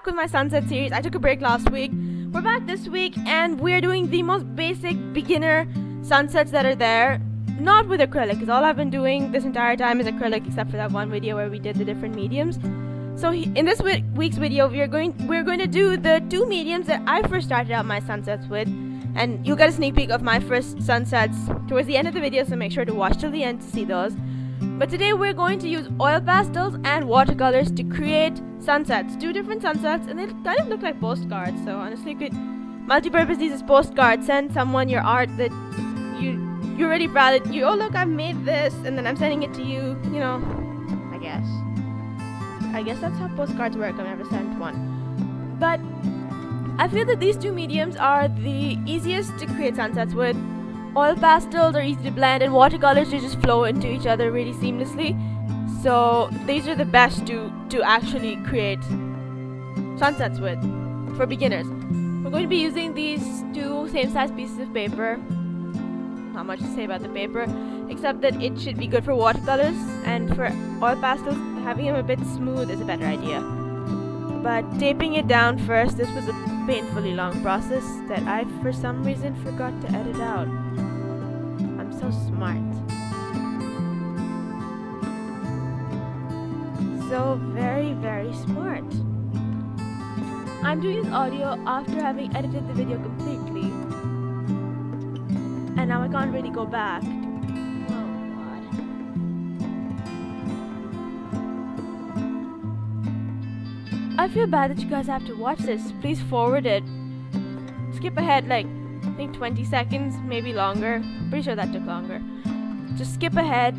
back with my sunset series. I took a break last week. We're back this week and we're doing the most basic beginner sunsets that are there. Not with acrylic, because all I've been doing this entire time is acrylic, except for that one video where we did the different mediums. So in this week's video, we're going to do the two mediums that I first started out my sunsets with, and you'll get a sneak peek of my first sunsets towards the end of the video, so make sure to watch till the end to see those. But today we're going to use oil pastels and watercolors to create sunsets, two different sunsets, and they kind of look like postcards. So honestly, you could multi-purpose these as postcards. Send someone your art that you're really proud that oh look, I've made this, and then I'm sending it to you. You know, I guess that's how postcards work. I've never sent one, but I feel that these two mediums are the easiest to create sunsets with. Oil pastels are easy to blend, and watercolors just flow into each other really seamlessly. So these are the best to actually create sunsets with for beginners. We're going to be using these two same size pieces of paper. Not much to say about the paper, except that it should be good for watercolors, and for oil pastels, having them a bit smooth is a better idea. But taping it down first, this was a painfully long process that I for some reason forgot to edit out. I'm so smart. So very, very smart. I'm doing this audio after having edited the video completely, and now I can't really go back. I feel bad that you guys have to watch this. Please forward it. Skip ahead like, I think 20 seconds, maybe longer. Pretty sure that took longer. Just skip ahead.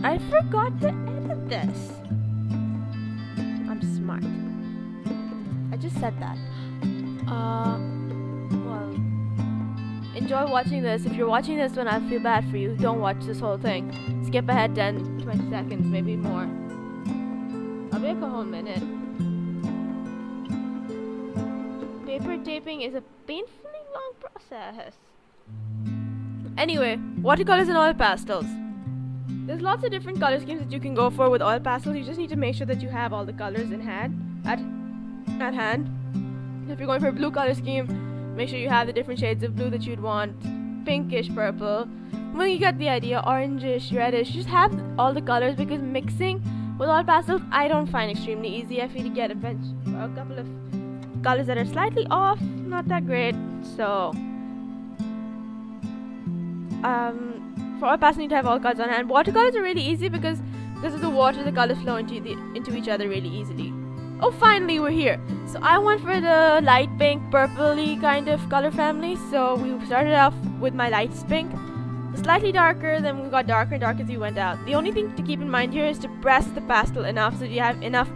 I forgot to edit this. I'm smart. I just said that. Well, enjoy watching this. If you're watching this when I feel bad for you, don't watch this whole thing. Skip ahead 10, 20 seconds, maybe more. I'll make a whole minute. Paper taping is a painfully long process. Anyway, watercolors and oil pastels. There's lots of different color schemes that you can go for with oil pastels. You just need to make sure that you have all the colors in hand at hand. If you're going for a blue color scheme, make sure you have the different shades of blue that you'd want. Pinkish, purple. Well, you get the idea. Orangish, reddish. Just have all the colors, because mixing with oil pastels I don't find extremely easy. I feel to get a couple of colors that are slightly off, not that great. So for oil pastels, you need to have all colors on hand. Watercolors are really easy because of the water, the colors flow into each other really easily. Oh, finally we're here. So I went for the light pink, purpley kind of color family. So we started off with my lightest pink, slightly darker, then we got darker and darker as we went out. The only thing to keep in mind here is to press the pastel enough so that you have enough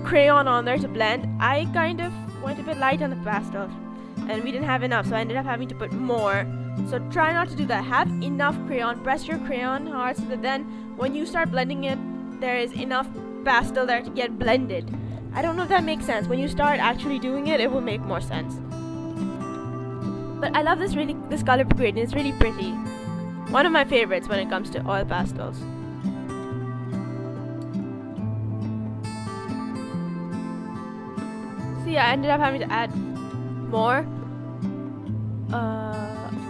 crayon on there to blend. I kind of went a bit light on the pastel, and we didn't have enough, so I ended up having to put more. So try not to do that. Have enough crayon. Press your crayon hard so that then when you start blending it, there is enough pastel there to get blended. I don't know if that makes sense. When you start actually doing it, it will make more sense. But I love this color gradient. It's really pretty. One of my favorites when it comes to oil pastels. So yeah, I ended up having to add more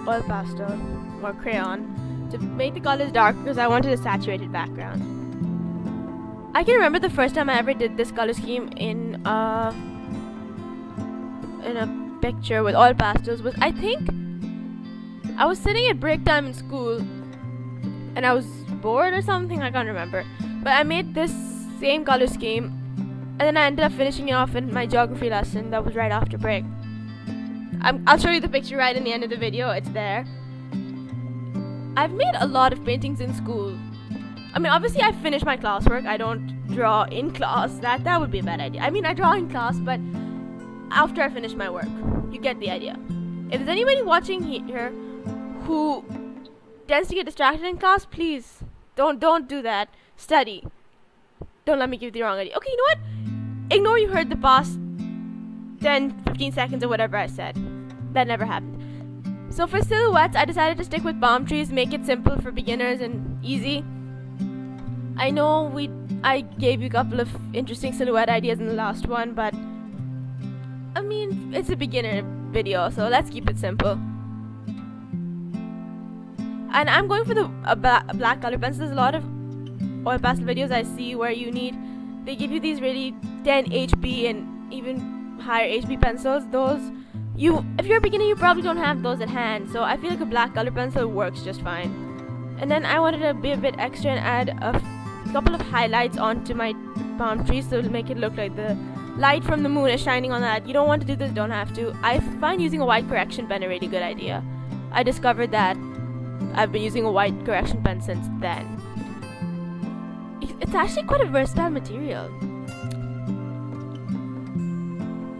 oil pastel or crayon to make the colors dark, because I wanted a saturated background. I can remember the first time I ever did this color scheme in a picture with oil pastels was, I think I was sitting at break time in school and I was bored or something, I can't remember, but I made this same color scheme, and then I ended up finishing it off in my geography lesson that was right after break. I'll show you the picture right in the end of the video. It's there. I've made a lot of paintings in school. I mean, obviously I finish my classwork. I don't draw in class. That would be a bad idea. I mean, I draw in class, but after I finish my work. You get the idea. If there's anybody watching here who tends to get distracted in class, please don't do that. Study. Don't let me give you the wrong idea. Okay, you know what? Ignore you heard the past 10, 15 seconds or whatever I said. That never happened. So for silhouettes, I decided to stick with palm trees, make it simple for beginners and easy. I know I gave you a couple of interesting silhouette ideas in the last one, but I mean, it's a beginner video, so let's keep it simple. And I'm going for the black color pencil. There's a lot of oil pastel videos I see where they give you these really 10 HB and even higher HB pencils. If you're a beginner, you probably don't have those at hand, so I feel like a black color pencil works just fine. And then I wanted to be a bit extra and add a couple of highlights onto my palm trees, so it'll make it look like the light from the moon is shining on that. You don't want to do this, don't have to. I find using a white correction pen a really good idea. I discovered that I've been using a white correction pen since then. It's actually quite a versatile material.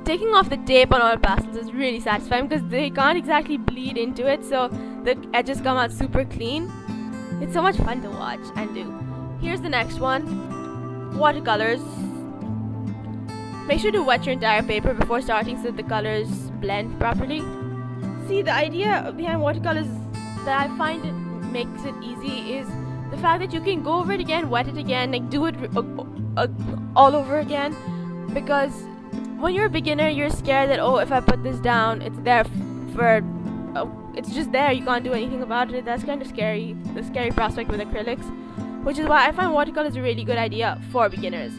Taking off the tape on oil pastels is really satisfying because they can't exactly bleed into it, so the edges come out super clean. It's so much fun to watch and do. Here's the next one. Watercolors. Make sure to wet your entire paper before starting so that the colors blend properly. See, the idea behind watercolors that I find it makes it easy is the fact that you can go over it again, wet it again, like do it all over again. Because when you're a beginner, you're scared that, oh, if I put this down, it's there it's just there, you can't do anything about it. That's kind of scary, the scary prospect with acrylics, which is why I find watercolors a really good idea for beginners.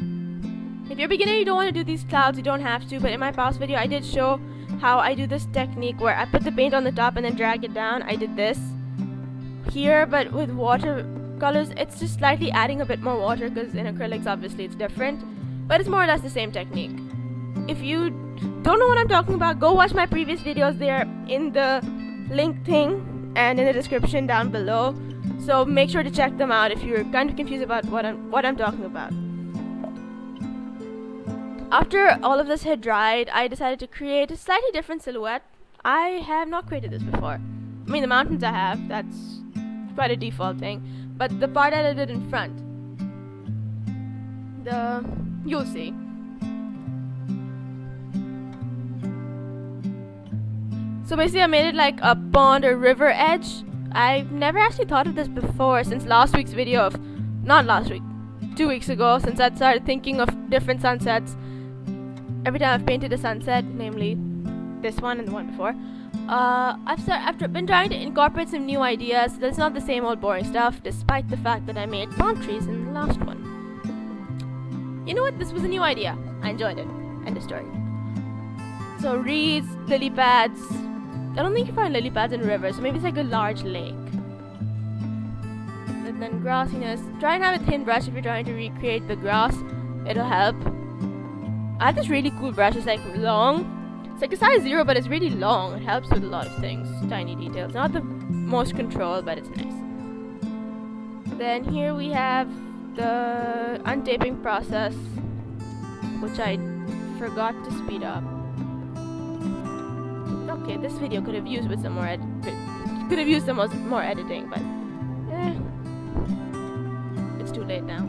If you're a beginner, you don't want to do these clouds, you don't have to, but in my past video I did show how I do this technique where I put the paint on the top and then drag it down. I did this here, but with watercolors it's just slightly adding a bit more water because in acrylics obviously it's different, but it's more or less the same technique. If you don't know what I'm talking about, go watch my previous videos. They're in the link thing and in the description down below, so make sure to check them out if you're kind of confused about what I'm talking about. After all of this had dried, I decided to create a slightly different silhouette. I have not created this before. I mean, the mountains I have, that's quite a default thing, but the part I did in front, you'll see. So basically I made it like a pond or river edge. I've never actually thought of this before since last week's video of, not last week, 2 weeks ago, since I started thinking of different sunsets. Every time I've painted a sunset, namely this one and the one before, I've been trying to incorporate some new ideas so that it's not the same old boring stuff, despite the fact that I made palm trees in the last one. You know what? This was a new idea. I enjoyed it. End of story. So reeds, lily pads. I don't think you find lily pads in rivers, so maybe it's like a large lake. And then grassiness. Try and have a thin brush if you're trying to recreate the grass. It'll help. I have this really cool brush. It's like long. It's like a size 0, but it's really long. It helps with a lot of things. Tiny details. Not the most control, but it's nice. Then here we have the untaping process, which I forgot to speed up. Okay, this video could have used with some more more editing, but it's too late now.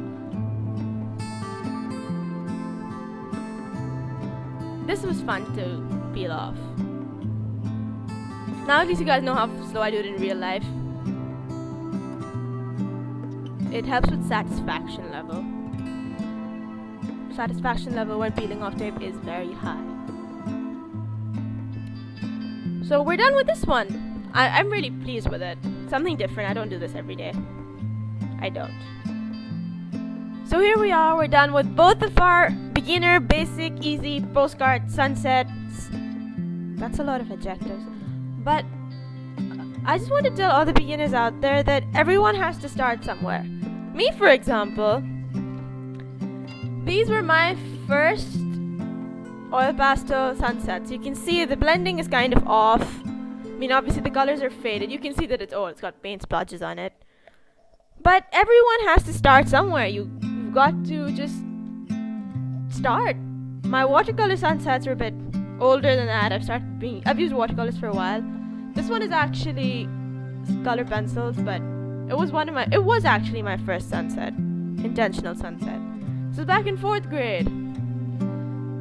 This was fun to peel off. Now at least you guys know how slow I do it in real life. It helps with satisfaction level. Satisfaction level when peeling off tape is very high. So we're done with this one. I'm really pleased with it. Something different. I don't do this every day. I don't. So here we are. We're done with both of our beginner, basic, easy postcard sunsets. That's a lot of adjectives. But I just want to tell all the beginners out there that everyone has to start somewhere. Me, for example, these were my first oil pastel sunsets. You can see the blending is kind of off. I mean, obviously the colors are faded. You can see that it's old. It's got paint splotches on it. But everyone has to start somewhere. You've got to just start. My watercolor sunsets are a bit older than that. I've used watercolors for a while. This one is actually color pencils, but it was actually my first sunset, intentional sunset. So back in 4th grade.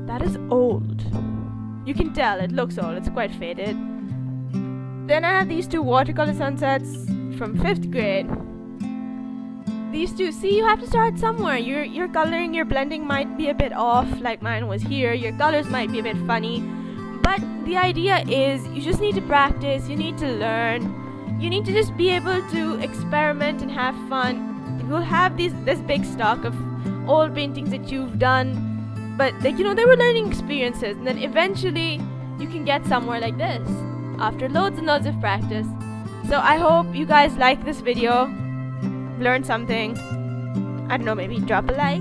That is old. You can tell, it looks old, it's quite faded. Then I have these 2 watercolor sunsets from 5th grade. These 2, see, you have to start somewhere. Your coloring, your blending might be a bit off, like mine was here. Your colors might be a bit funny. But the idea is you just need to practice, you need to learn, you need to just be able to experiment and have fun. You'll have this big stock of old paintings that you've done, but like, they were learning experiences, and then eventually you can get somewhere like this after loads and loads of practice. So I hope you guys like this video, learned something. I don't know, maybe drop a like.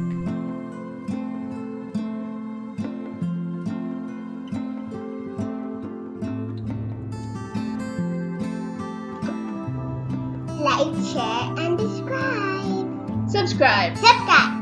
Like, share, and subscribe. Subscribe. Subscribe.